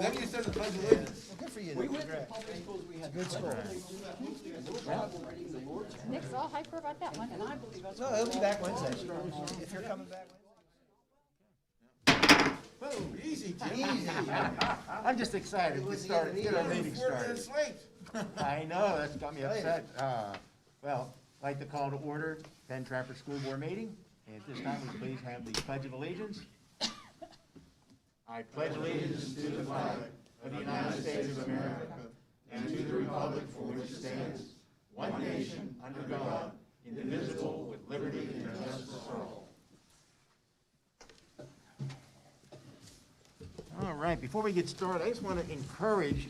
Then you said the Pledge of Allegiance. Well, good for you. We went to public schools, we had Good school. celebrating the Lord's Prayer. Nick's all hyper about that one. And I believe that's. No, he'll be back Wednesday. If you're coming back Boom, easy, Jim. Wednesday. Easy. I'm just excited to start, get our meeting 4 started. minutes late. I know, that's got me upset. Well, I'd like to call to order Penn Trafford School Board meeting. And at this time, we please have the Pledge of Allegiance. I pledge allegiance to the flag of the United States of America and to the republic for which it stands, one nation, under God, indivisible, with liberty and justice for all. All right, before we get started, I just want to encourage,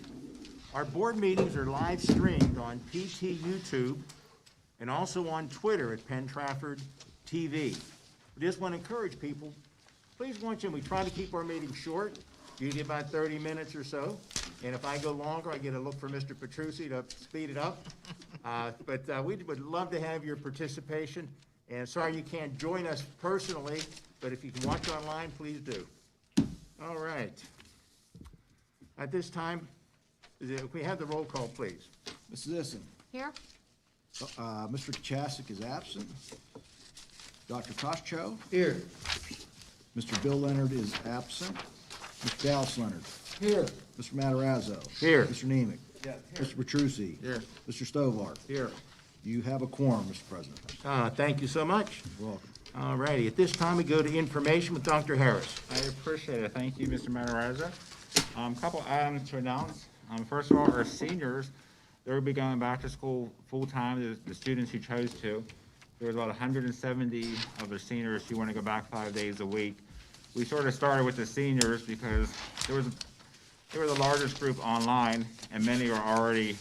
our board meetings are live streamed on PT YouTube and also on Twitter at Penn Trafford TV. We just want to encourage people, please watch them. We try to keep our meetings short, usually about 30 minutes or so. And if I go longer, I get a look for Mr. Petrucci to speed it up. But we would love to have your participation. And sorry you can't join us personally, but if you can watch online, please do. All right. At this time, if we have the roll call, please. Mrs. Issen. Here? Mr. Kachasik is absent. Dr. Koschko. Here. Mr. Bill Leonard is absent. Mr. Dallas Leonard. Here. Mr. Matarazzo. Here. Mr. Nemec. Yeah, Mr. Petrucci. Here. Mr. Stovart. Here. You have a quorum, Mr. President. Thank you so much. You're welcome. All righty. At this time, we go to information with Dr. Harris. I appreciate it. Thank you, Mr. Matarazza. Couple items to announce. First of all, our seniors, they'll be going back to school full-time, the students who chose to. There was about 170 of the seniors who want to go back 5 days a week. We sort of started with the seniors because they were the largest group online, and many are already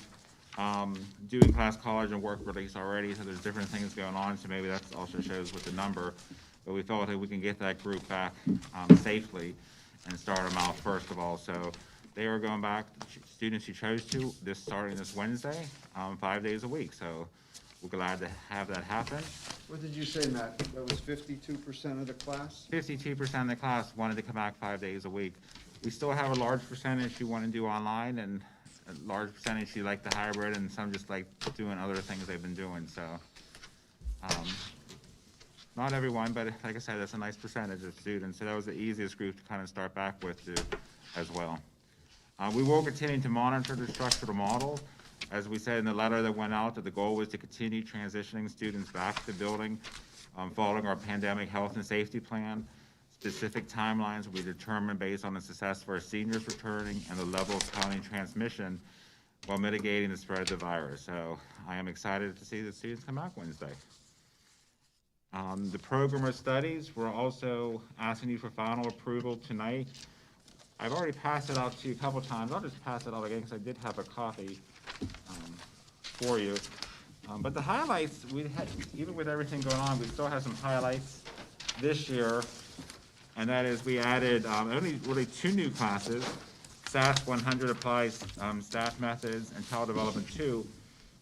doing class college and work release already, so there's different things going on, so maybe that also shows with the number. But we felt that we can get that group back safely and start them out first of all. So they are going back, students who chose to, starting this Wednesday, 5 days a week. So we're glad to have that happen. What did you say, Matt? That was 52% of the class? 52% of the class wanted to come back 5 days a week. We still have a large percentage who want to do online, and a large percentage who like the hybrid, and some just like doing other things they've been doing. So not everyone, but like I said, that's a nice percentage of students. So that was the easiest group to kind of start back with as well. We will continue to monitor the structural model. As we said in the letter that went out, that the goal was to continue transitioning students back to the building following our pandemic health and safety plan. Specific timelines will be determined based on the success of our seniors returning and the level of county transmission while mitigating the spread of the virus. So I am excited to see the students come back Wednesday. The program of studies, we're also asking you for final approval tonight. I've already passed it out to you a couple times. I'll just pass it out again because I did have a copy for you. But the highlights, we had, even with everything going on, we still have some highlights this year. And that is we added only really 2 new classes. SAS 100 applies staff methods and child development 2.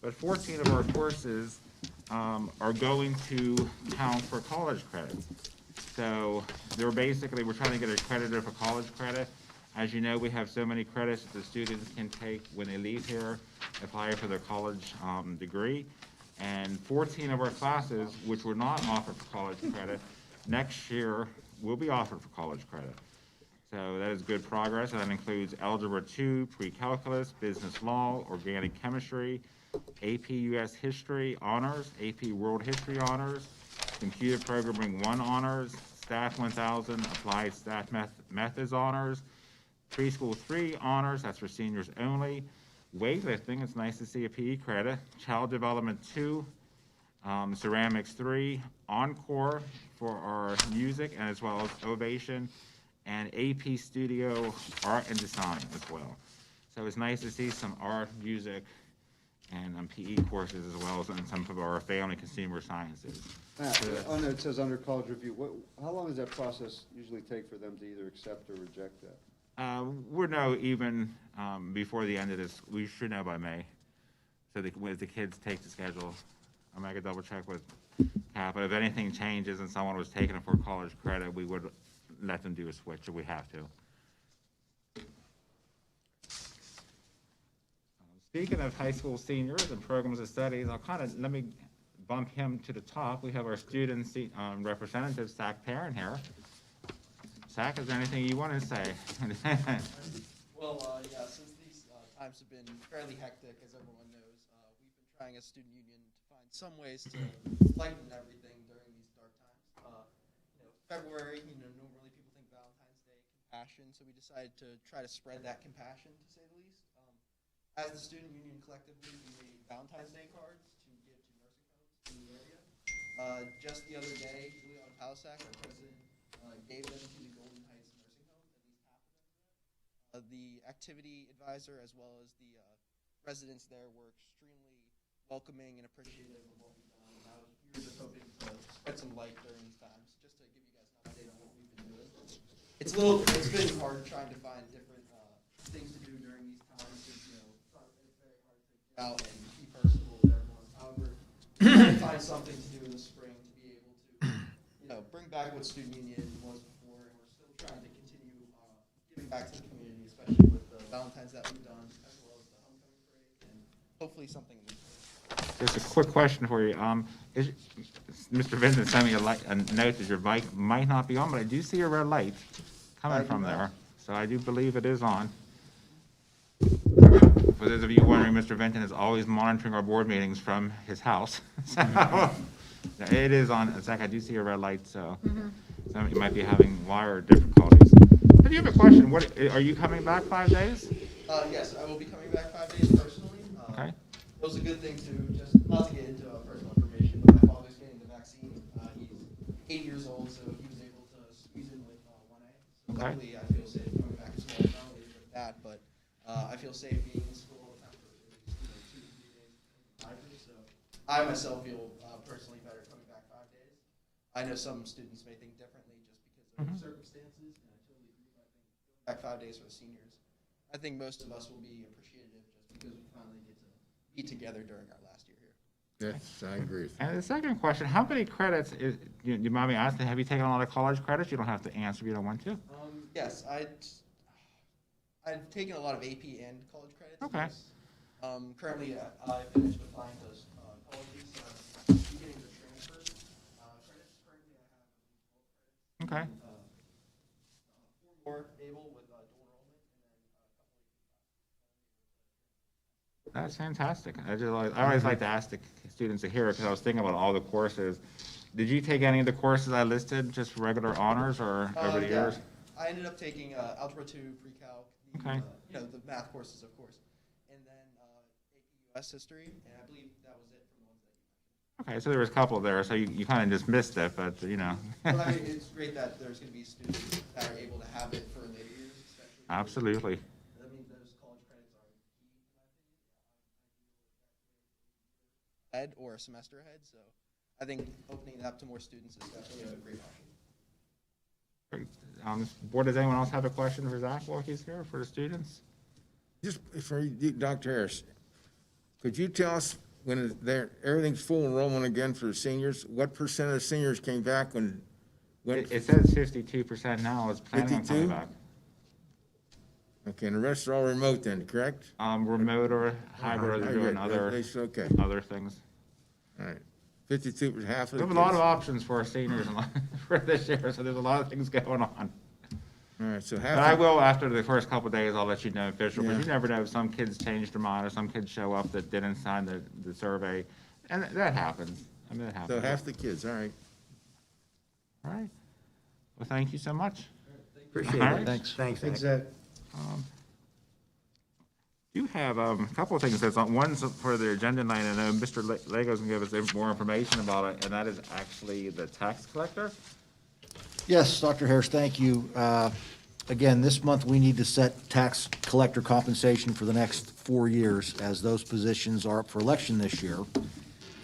But 14 of our courses are going to count for college credit. So we're trying to get accredited for college credit. As you know, we have so many credits that the students can take when they leave here, apply for their college degree. And 14 of our classes, which were not offered for college credit, next year will be offered for college credit. So that is good progress. And that includes Algebra 2, Pre-Calculus, Business Law, Organic Chemistry, AP US History Honors, AP World History Honors, Computer Programming 1 Honors, Staff 1000, Applied Staff Methods Honors, Preschool 3 Honors, that's for seniors only, Weightlifting, it's nice to see a PE credit, Child Development 2, Ceramics 3, Encore for our music, and as well as Ovation, and AP Studio Art and Design as well. So it's nice to see some art, music, and PE courses as well as in some of our family consumer sciences. Matt, on there it says under college review. How long does that process usually take for them to either accept or reject that? We'll know even before the end of this. We should know by May. So if the kids take the schedule, I'm going to double check with Cap. But if anything changes and someone was taking it for college credit, we would let them do a switch if we have to. Speaking of high school seniors and programs of studies, let me bump him to the top. We have our student representative, Zach Perrin here. Zach, is there anything you want to say? Well, yeah, since these times have been fairly hectic, as everyone knows, we've been trying as student union to find some ways to lighten everything during these dark times. February, normally people think Valentine's Day, compassion, so we decided to try to spread that compassion, to say the least. As the student union collectively, we made Valentine's Day cards to give to nursing homes in the area. Just the other day, Leon Palisak, our president, gave them to the Golden Heights Nursing Home, at least half of them. The activity advisor as well as the residents there were extremely welcoming and appreciative of what we've done. And we were just hoping to spread some light during these times, just to give you guys an update on what we've been doing. It's been hard trying to find different things to do during these times. It's very hard to get out and be personable with everyone. However, trying to find something to do in the spring to be able to, bring back what student union was before, and we're still trying to continue giving back to the community, especially with the Valentine's that we've done, as well as the homecoming parade, and hopefully something in the spring. Just a quick question for you. Mr. Vincent sent me a note that your mic might not be on, but I do see a red light coming from there. So I do believe it is on. For those of you wondering, Mr. Vincent is always monitoring our board meetings from his house. So it is on. Zach, I do see a red light, so you might be having wire difficulties. But you have a question. Are you coming back 5 days? Yes, I will be coming back 5 days personally. Okay. It was a good thing to, just not to get into personal information, but my father's getting the vaccine. He's 8 years old, so he was able to squeeze in with 1A. So Okay. luckily, I feel safe coming back as well. Not only with that, but I feel safe being in school all the time for at least 2 to 3 days. So I myself feel personally better coming back 5 days. I know some students may think differently just because of circumstances, and I totally agree. I think going back 5 days for the seniors, I think most of us will be appreciative just because we finally get to be together during our last year here. Yes, I agree. And the second question, how many credits, you mind me asking, have you taken a lot of college credits? You don't have to answer if you don't want to. Yes, I've taken a lot of AP and college credits. Okay. Yes. Currently, I finished applying to colleges, beginning to transfer credits. Currently, I have 12 credits. Okay. 4 more able with dual enrollment, and then a couple That's fantastic. I always like to ask the students to hear it because I was thinking about all the courses. Did you take any of the courses I listed, just regular honors or over the years? I ended up taking Algebra 2, Pre-Calc, Okay. The math courses, of course, and then AP US History, and I believe that was it for the ones that you mentioned. Okay, so there was a couple there, so you kind of just missed it, but But I mean, it's great that there's going to be students that are able to have it for later years, especially. Absolutely. I mean, those college credits are key, in my opinion. Or a semester ahead, so I think opening it up to more students is definitely a great option. Board, does anyone else have a question for Zach while he's here, for the students? Just for you, Dr. Harris, could you tell us when everything's full enrollment again for the seniors, what percent of the seniors came back when? It says 52% now is planning on coming 52? back. Okay, and the rest are all remote then, correct? Remote or hybrid, or they're doing Okay, other things. all right. 52, half We of the have kids. a lot of options for our seniors for this year, so there's a lot of things going on. All right, so But half. I of- will, after the first couple of days, I'll let you know official, because you Yeah. never know, some kids change their mind, or some kids show up that didn't sign the survey, and that happens. I mean, that happens. So half the kids, all right. All right. Well, thank you so much. Appreciate All it. right. Thanks. Thanks, Zach. You have a couple of things that's on, one's for the agenda tonight, and I know Mr. Lego's gonna give us more information about it, and that is actually the tax collector. Yes, Dr. Harris, thank you. Again, this month, we need to set tax collector compensation for the next 4 years, as those positions are up for election this year.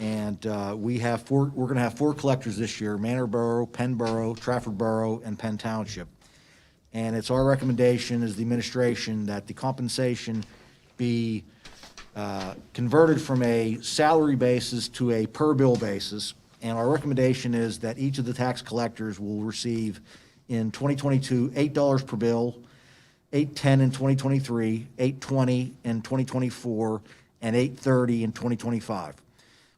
And we're going to have 4 collectors this year: Manor Borough, Penn Borough, Trafford Borough, and Penn Township. And it's our recommendation as the administration that the compensation be converted from a salary basis to a per-bill basis. And our recommendation is that each of the tax collectors will receive in 2022, $8 per bill, $8.10 in 2023, $8.20 in 2024, and 8/30 in 2025.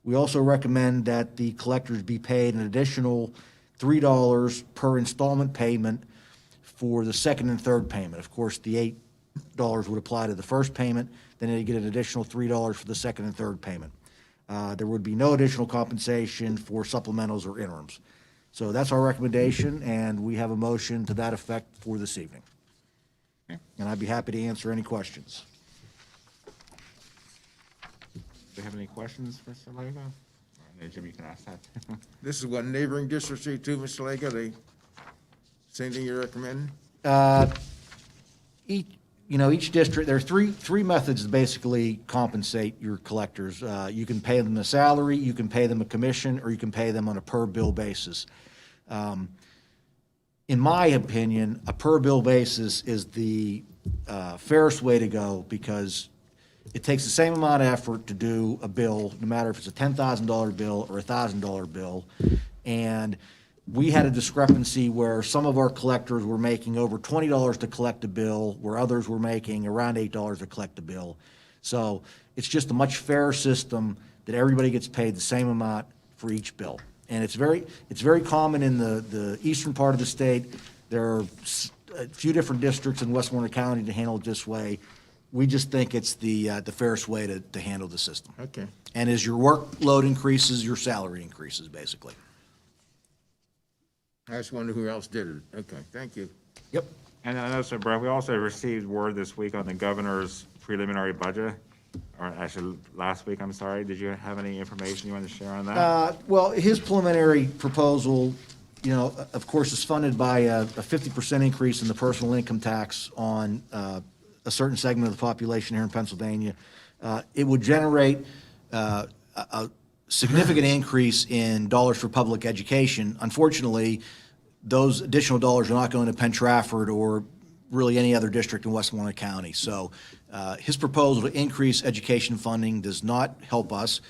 We also recommend that the collectors be paid an additional $3 per installment payment for the second and third payment. Of course, the $8 would apply to the first payment, then they get an additional $3 for the second and third payment. There would be no additional compensation for supplementals or interims. So that's our recommendation, and we have a motion to that effect for this evening. And I'd be happy to answer any questions. Do you have any questions, Mr. Lego? Jim, you can ask that. This is what neighboring districts do too, Mr. Lego, they, same thing you recommend? Each district, there are three methods to basically compensate your collectors. You can pay them a salary, you can pay them a commission, or you can pay them on a per-bill basis. In my opinion, a per-bill basis is the fairest way to go because it takes the same amount of effort to do a bill, no matter if it's a $10,000 bill or a $1,000 bill. And we had a discrepancy where some of our collectors were making over $20 to collect a bill, where others were making around $8 to collect a bill. So it's just a much fairer system that everybody gets paid the same amount for each bill. And it's very common in the eastern part of the state. There are a few different districts in Westmoreland County to handle it this way. We just think it's the fairest way to handle the system. Okay. And as your workload increases, your salary increases, basically. I just wondered who else did it. Okay, thank you. Yep. And I know, so Brett, we also received word this week on the governor's preliminary budget, or actually last week, I'm sorry. Did you have any information you want to share on that? Well, his preliminary proposal, of course, is funded by a 50% increase in the personal income tax on a certain segment of the population here in Pennsylvania. It would generate a significant increase in dollars for public education. Unfortunately, those additional dollars are not going to Penn Trafford or really any other district in Westmoreland County. So his proposal to increase education funding does not help us.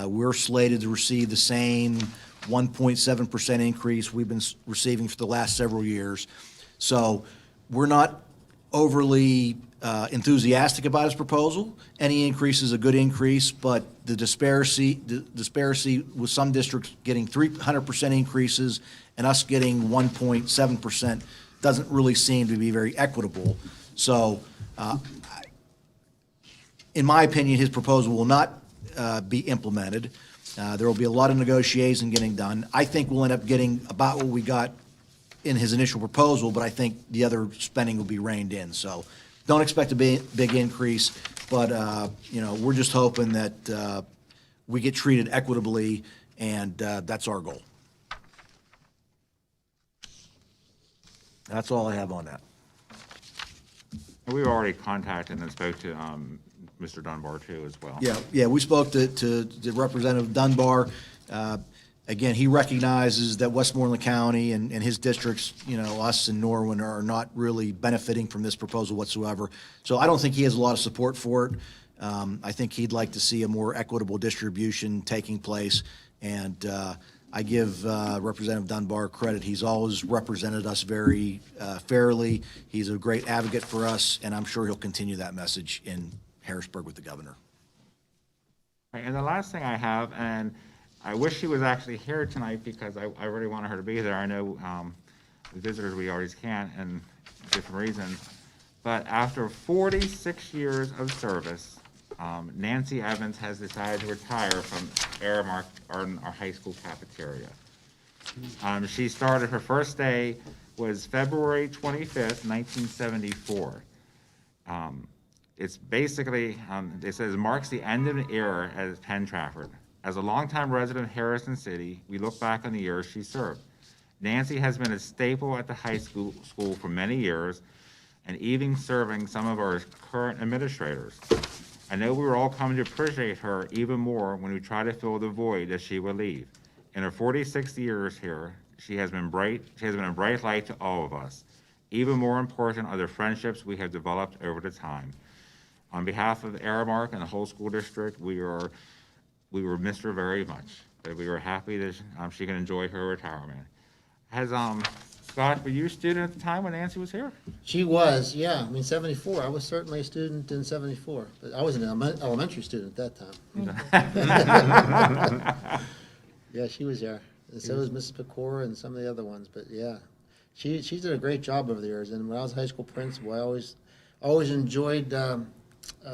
We're slated to receive the same 1.7% increase we've been receiving for the last several years. So we're not overly enthusiastic about his proposal. Any increase is a good increase, but the disparity with some districts getting 300% increases and us getting 1.7% doesn't really seem to be very equitable. So, in my opinion, his proposal will not be implemented. There will be a lot of negotiating getting done. I think we'll end up getting about what we got in his initial proposal, but I think the other spending will be reined in. So don't expect a big increase, but, we're just hoping that we get treated equitably, and that's our goal. That's all I have on that. We already contacted and spoke to Mr. Dunbar too as well. Yeah, we spoke to Representative Dunbar. Again, he recognizes that Westmoreland County and his districts, us and Norwin are not really benefiting from this proposal whatsoever. So I don't think he has a lot of support for it. I think he'd like to see a more equitable distribution taking place. And I give Representative Dunbar credit. He's always represented us very fairly. He's a great advocate for us, and I'm sure he'll continue that message in Harrisburg with the governor. And the last thing I have, and I wish she was actually here tonight because I really wanted her to be there. I know the visitors, we always can't, and different reasons. But after 46 years of service, Nancy Evans has decided to retire from Aramark, our high school cafeteria. She started, her first day was February 25th, 1974. It's basically, it says, marks the end of an era at Penn Trafford. As a longtime resident of Harrison City, we look back on the years she served. Nancy has been a staple at the high school for many years, and even serving some of our current administrators. I know we were all coming to appreciate her even more when we try to fill the void that she will leave. In her 46 years here, she has been a bright light to all of us. Even more important are the friendships we have developed over the time. On behalf of Aramark and the whole school district, we were missed her very much, but we were happy that she can enjoy her retirement. Has Scott, were you a student at the time when Nancy was here? She was, yeah. I mean, 74. I was certainly a student in 74, but I was an elementary student at that time. Yeah, she was there. And so was Mrs. Pecora and some of the other ones, but yeah. She's did a great job over the years, and when I was high school principal, I always enjoyed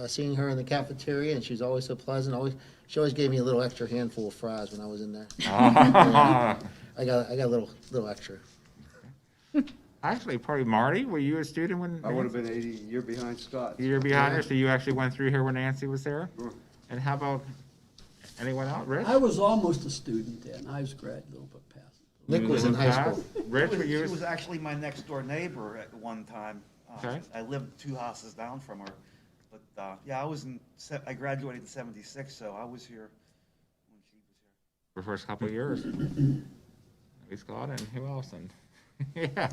seeing her in the cafeteria, and she's always so pleasant. She always gave me a little extra handful of fries when I was in there. Ah. I got a little extra. Actually, probably Marty, were you a student when? I would have been 80, year behind Scott. You're behind her, so you actually went through here when Nancy was there? Sure. And how about anyone else? Rich? I was almost a student then. I was grad, a little bit past. Nick was in high school. Rich, were She you? was actually my next door neighbor at one time. Okay. I lived 2 houses down from her. But, yeah, I graduated in 76, so I was here when she was here. For the first couple of years. Maybe Scott and who else? And yeah.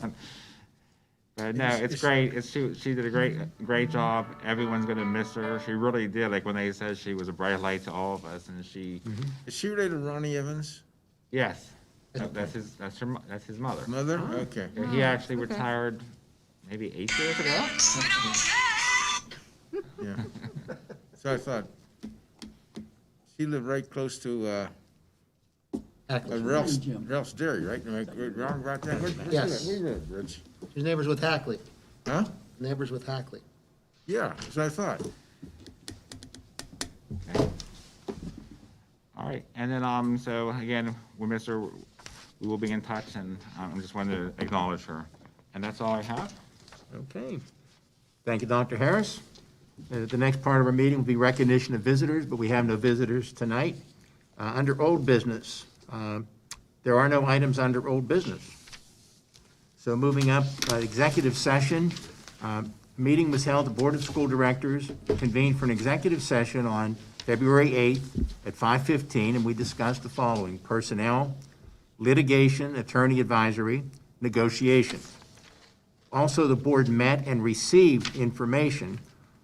But no, it's great. She did a great job. Everyone's gonna miss her. She really did. Like when they said she was a bright light to all of us, and she, Is she related to Ronnie Evans' yes, that's his mother. mother? Okay. Yeah, he actually retired maybe 8 years ago. Yeah. So I thought, she lived right close to Ralph's Dairy, right? Am I wrong about that? Where Yes. you live, Rich? She's neighbors with Hackley. Huh? Neighbors with Hackley. Yeah, that's what I thought. All right, and then so again, we miss her. We will be in touch, and I just wanted to acknowledge her, and that's all I have. Okay. Thank you, Dr. Harris. The next part of our meeting will be recognition of visitors, but we have no visitors tonight. Under old business, there are no items under old business. So moving up, executive session. Meeting was held, the Board of School Directors convened for an executive session on February 8th at 5:15, and we discussed the following: personnel, litigation, attorney advisory, negotiation. Also, the board met and received information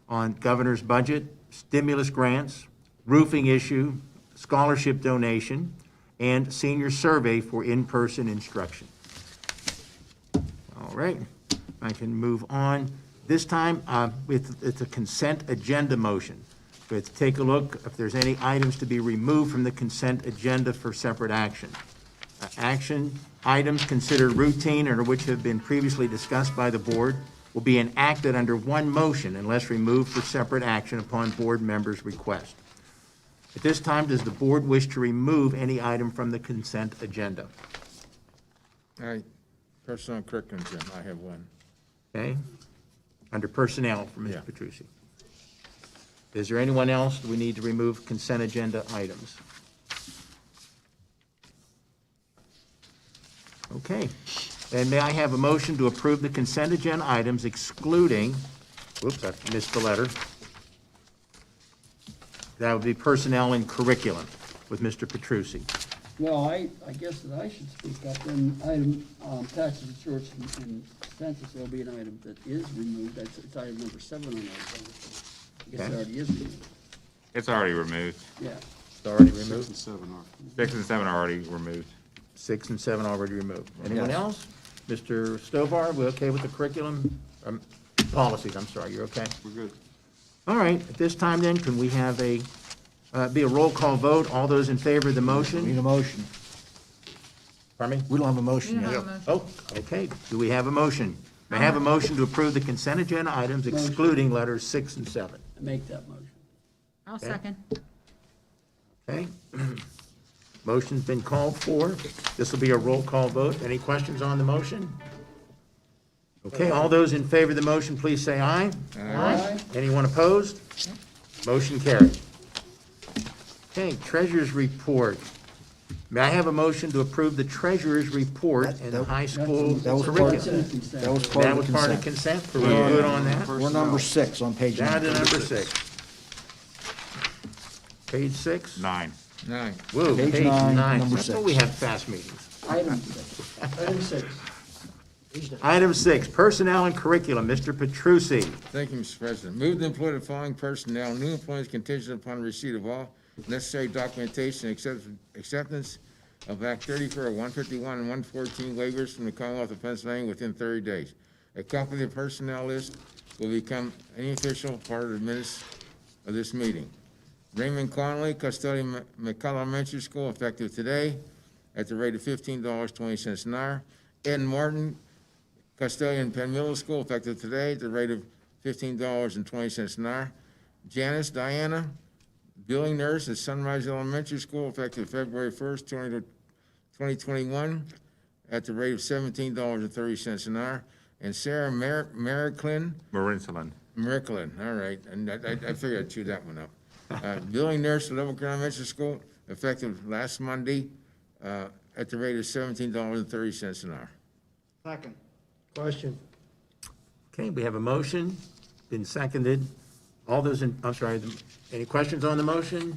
on governor's budget, stimulus grants, roofing issue, scholarship donation, and senior survey for in-person instruction. All right, I can move on. This time, it's a consent agenda motion. Let's take a look if there's any items to be removed from the consent agenda for separate action. Action items considered routine or which have been previously discussed by the board will be enacted under one motion unless removed for separate action upon board members' request. At this time, does the board wish to remove any item from the consent agenda? All right, personal curriculum, Jim, I have one. Okay? Under personnel from Yeah. Mr. Petrucci. Is there anyone else we need to remove consent agenda items? Okay. Then may I have a motion to approve the consent agenda items excluding, whoops, I missed the letter. That would be personnel and curriculum with Mr. Petrucci. Well, I guess that I should speak up. In item, taxes, insurance, and census, there'll be an item that is removed. It's item number 7 on our agenda. I guess it Okay. already is removed. It's already removed. Yeah. It's already removed? 6 and 7 are already removed. 6 and 7 already removed. Anyone Yes. else? Mr. Stovar, we okay with the curriculum, policies, I'm sorry, you're okay? We're good. All right, at this time then, can we have be a roll call vote? All those in favor of the We need motion? a motion. Pardon me? We don't have a motion yet. Oh, okay, do we have a motion? May I have a motion to approve the consent agenda items excluding letters 6 and 7? I make that motion. I'll second. Okay? Motion's been called for. This will be a roll call vote. Any questions on the motion? Okay, all those in favor of the motion, please say aye. Aye. Anyone opposed? Motion carried. Okay, treasurer's report. May I have a motion to approve the treasurer's report in the high school That was part, curriculum? that was part That of was the part of consent. consent? Are we good on that? We're number 6 on page Down 9. to number 6. Page 6? 9. 9. Whoa, Page page nine, 9. number That's why 6. we have fast meetings. Item 6. Item 6. Item 6, personnel and curriculum, Mr. Petrucci. Thank you, Mr. President. Move to employ the following personnel. New employees contingent upon receipt of all necessary documentation, acceptance of Act 34, 151, and 114 waivers from the Commonwealth of Pennsylvania within 30 days. A copy of the personnel list will become any official part of the minutes of this meeting. Raymond Connolly, custodian, McCullough Elementary School, effective today at the rate of $15.20 an hour. Ed Martin, custodian, Penn Middle School, effective today at the rate of $15.20 an hour. Janice Diana, billing nurse at Sunrise Elementary School, effective February 1st, 2021, at the rate of $17.30 an hour. And Sarah Mericklin, Mericklin, all right, and I figured I'd chew that one up. Billing nurse at Level Crown Elementary School, effective last Monday, at the rate of $17.30 an hour. Second. Question. Okay, we have a motion, been seconded. All those in, I'm sorry, any questions on the motion?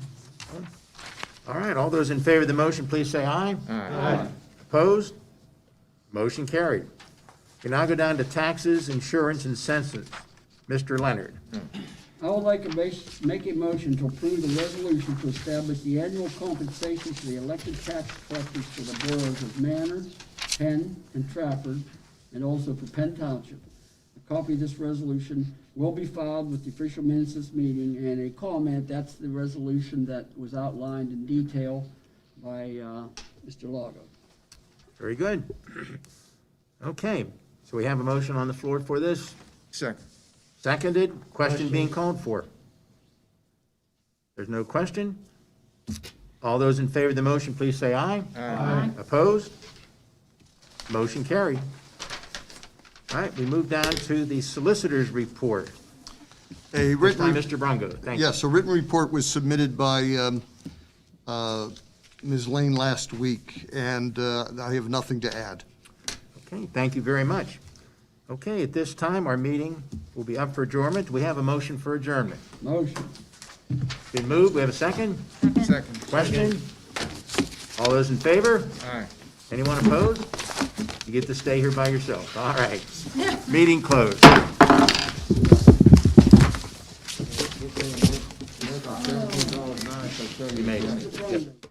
All right, all those in favor of the motion, please say aye. Aye. Opposed? Motion carried. We now go down to taxes, insurance, and census. Mr. Leonard. I would like to make a motion to approve the resolution to establish the annual compensation for the elected tax collectors for the boroughs of Manor, Penn, and Trafford, and also for Penn Township. A copy of this resolution will be filed with the official minutes of this meeting, and a comment, that's the resolution that was outlined in detail by Mr. Lago. Very good. Okay, so we have a motion on the floor for this. Second. Seconded, question being called for. There's no question? All those in favor of the motion, please say aye. Aye. Opposed? Motion carried. All right, we move down to the solicitor's report. A This written, time, Mr. Brungo, thank you. yes, a written report was submitted by Ms. Lane last week, and I have nothing to add. Okay, thank you very much. Okay, at this time, our meeting will be up for adjournment. Do we have a motion for adjournment? Motion. Been moved, we have a second? Second. Question? All those in favor? Aye. Anyone opposed? You get to stay here by yourself. All right. Meeting closed. You made it.